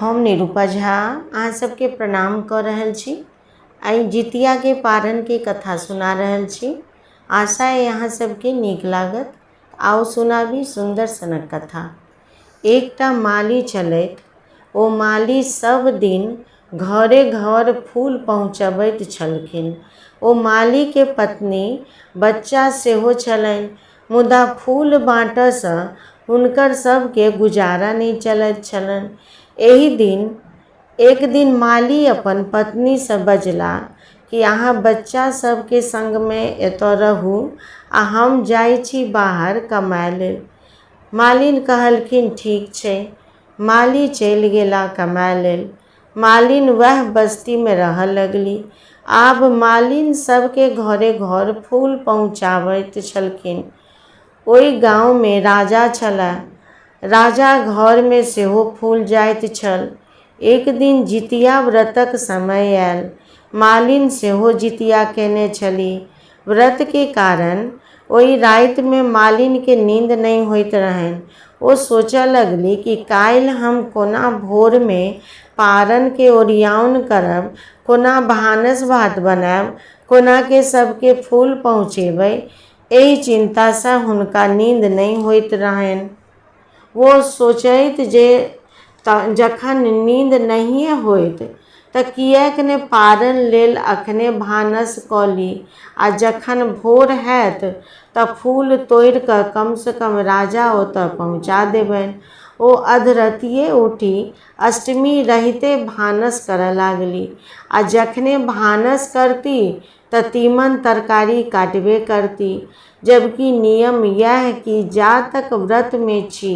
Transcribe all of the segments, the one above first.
हम निरूपा झा अहाँ सबके प्रणाम कर रहल छी। आई जितिया के पारण के कथा सुना रहल छी। आशा है यहाँ सबके नीक लागत। आओ सुनाबी सुंदर सनक कथा। एकटा माली चलैत, ओ माली सब दिन घरे घर फूल पहुँचबैत छलखिन। ओ माली के पत्नी बच्चा सेहो छलनि, मुदा फूल बाँटसँ हुनकर सबके गुजारा नहीं चलैत छलनि। एक दिन माली अपन पत्नी से बजला कि अहाँ बच्चा सबके संग में एतऽ रहू आ हम जाइ छी बाहर कमाए लेल। मालिन कहलखिन ठीक छै। माली चलि गेला कमाए लेल। मालिन वह बस्ती में रहऽ लगली। आब मालिन सबके घरे घर फूल पहुँचाबैत छलखिन। ओई गाँव में राजा छलाह। राजा घर में सेहो फूल जाइत छल। एक दिन जितिया व्रतक समय आयल। मालिन सेहो जितिया केने छली। व्रत के कारण ओई राति में मालिन के नींद नहीं होइत रहनि। ओ सोचऽ लगली कि काल्हि हम कोना भोर में पारण के ओरियान करब, कोना भानस भात बनाएब, कोना के सबके फूल पहुँचेबै। एहि चिंता से हुनका नींद नहीं होइत रहनि। वो सोचैत जे जखन नींद नहिए होइत तऽ किएक ने पारण लेल अखने भानस कऽ ली, आ जखन भोर हैत तऽ फूल तोड़ि कऽ कम से कम राजा ओतऽ पहुँचा देबनि। ओ अधरतिये उठी अष्टमी रहिते भानस करऽ लागली। आ जखने भानस करती तऽ तीमन तरकारी काटबे करती, जबकि नियम यह कि जा तक व्रत में छी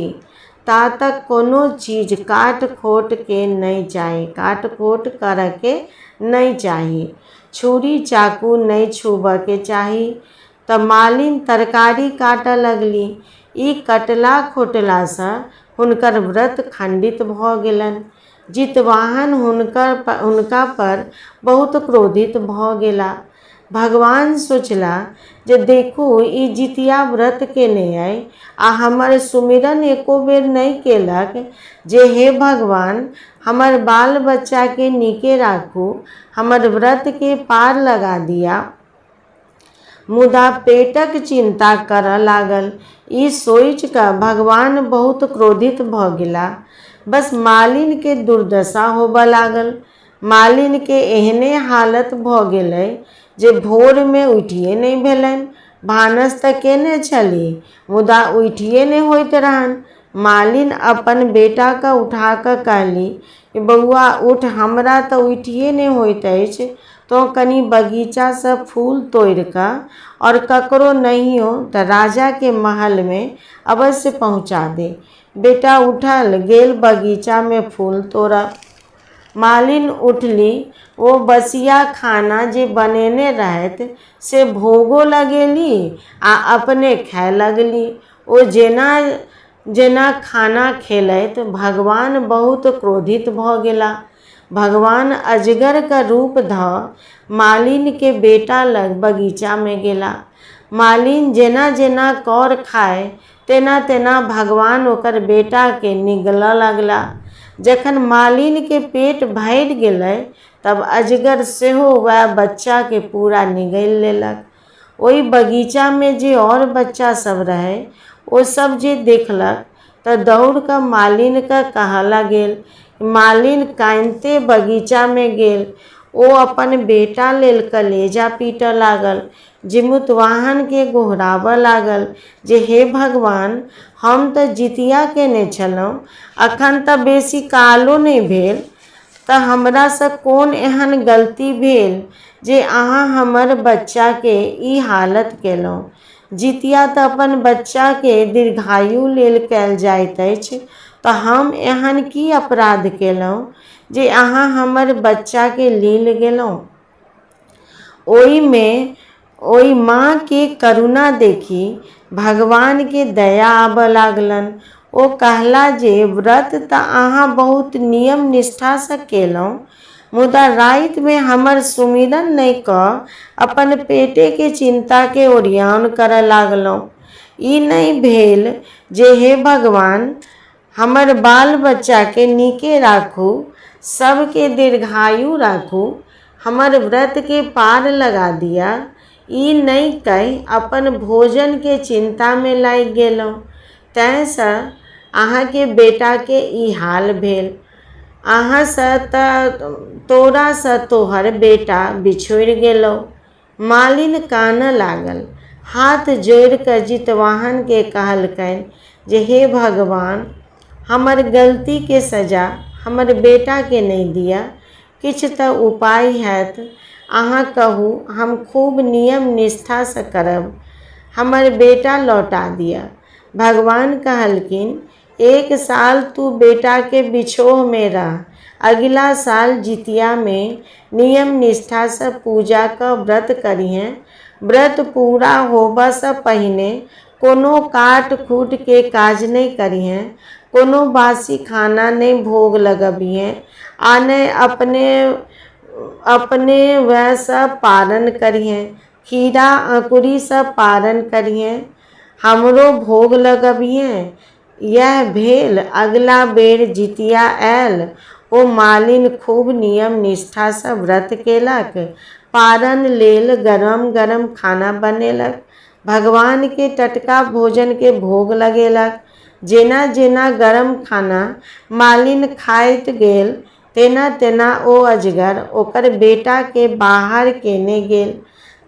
ता तक कोनो चीज काट खोट के नहीं चाही, काट खोट कर के नहीं चाही, छुरी चाकू नहीं छूबऽ के चाही। तऽ मालिन तरकारी काटऽ लगली। ई कटला खोटला से हुनकर व्रत खंडित भऽ गेलनि। जितवाहन हुनका पर बहुत क्रोधित भऽ गेला। भगवान सोचला जे देखू ई जितिया व्रत केने अइ आ हमर सुमिरन एको बेर नहीं केलक जे हे भगवान हमर बाल बच्चा के नीके राखू, हमर व्रत के पार लगा दिया। मुदा पेटक चिंता करऽ लागल। ई सोच कऽ भगवान बहुत क्रोधित भऽ गेला। बस मालिन के दुर्दशा होबऽ लागल। मालिन के एहने हालत भऽ गेलै जे भोर में उठिए नहीं भेलनि। भानस तऽ केने छली मुदा उठिए नहीं होइत रहनि। मालिन अपन बेटा के उठा कऽ कहली, बौआ उठ, हमरा तऽ उठिए नहीं होइत अछि। तो कनी बगीचा से फूल तोड़ि कऽ और ककरो नहीं हो तऽ राजा के महल में अवश्य पहुँचा दे। बेटा उठल गेल बगीचा में फूल तोड़ऽ। मालिन उठली। वो बसिया खाना जे बनेने रहत से भोगो लगेली आ अपने खाए लगली। ओ जेना जेना खाना खेलैत भगवान बहुत क्रोधित भऽ गेला। भगवान अजगर का रूप धऽ मालिन के बेटा लग बगीचा में गेला। मालिन जेना जेना कर खाए तेना तेना भगवान ओकर बेटा के निगलऽ लगला। जखन मालिन के पेट भरि गेलै तब अजगर सेहो वह बच्चा के पूरा निगल लेलक। ओई बगीचा में जे और बच्चा सब रहे ओ सब जे देखलक तऽ दौड़ कऽ मालिन के कहला गेल। मालिन कानिते बगीचा में गेल। ओ अपन बेटा लेल कलेजा पीटऽ लागल। जिमुतवाहन के गोहराबऽ लागल जे हे भगवान हम तऽ जितिया केने छलहुँ, अखन तऽ बेसी कालो नहीं भेल, तऽ हमरा से कोन एहन गलती भेल जे अहाँ हमर बच्चा के ई हालत केलहुँ। जितिया तऽ अपन बच्चा के दीर्घायु लेल कैल जाइत अछि, तऽ हम एहन की अपराध केलहुँ जे अहाँ हमर बच्चा के लील गेलहुँ। ओई माँ के करुणा देखी भगवान के दया आबऽ लागलनि। ओ कहला जे व्रत तऽ अहाँ बहुत नियम निष्ठा से केलहुँ, मुदा राति में हमर सुमिरन नहीं कऽ अपन पेटे के चिंता के ओरियान करऽ लागलहुँ। ई नहीं भेल जे हे भगवान हमर बाल बच्चा के नीके राखू, सबके दीर्घायु राखू, हमर व्रत के पार लगा दिया। ई नहीं कहि अपन भोजन के चिंता में लागि गेलहुँ, तैसँ अहाँके बेटा के ई हाल भेल। अहाँसँ तोरासँ तोहर बेटा बिछोड़ि गेलौ। मालिन कानऽ लागल, हाथ जोड़ि कऽ जितवाहन के कहलकनि जे हे भगवान, हमर गलती के सजा हमर बेटा के नहीं दिया। किछु तऽ उपाय हैत, अहाँ कहू, हम खूब नियम निष्ठा से करब, हमर बेटा लौटा दिया। भगवान कहलखिन, 1 साल तू बेटा के बिछोह में रह, अगला साल जितिया में नियम निष्ठा से पूजा का व्रत करिहें। व्रत पूरा होबऽ से पहिने कोनो काट खूट के काज नहीं करिहें, कोनो बासी खाना नहीं भोग लगबिहें, आ नहीं अपने वैसे पारण करिहें। खीरा अंकुरी से पारण करिहें, हमरो भोग लगबिहें। यह भेल। अगला बेर जितिया आयल, ओ मालिन खूब नियम निष्ठा से व्रत केलक, पारण लेल गरम गरम खाना बनेलक, भगवान के टटका भोजन के भोग लगेलक। जेना जेना गरम खाना मालिन खाइत गेल, तेना तेना ओ अजगर ओकर बेटा के बाहर केने गेल।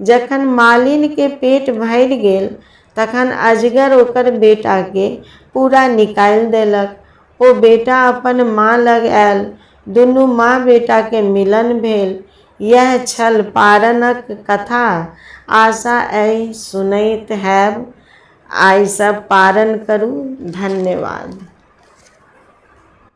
जखन मालिन के पेट भरि गेल, तखन अजगर ओकर बेटा के पूरा निकालि देलक। ओ बेटा अपन माँ लग आयल, दुनू माँ बेटा के मिलन भेल। यह छल पारणक कथा। आशा अइ सुनैत हैब। आइ सब पारण करू। धन्यवाद।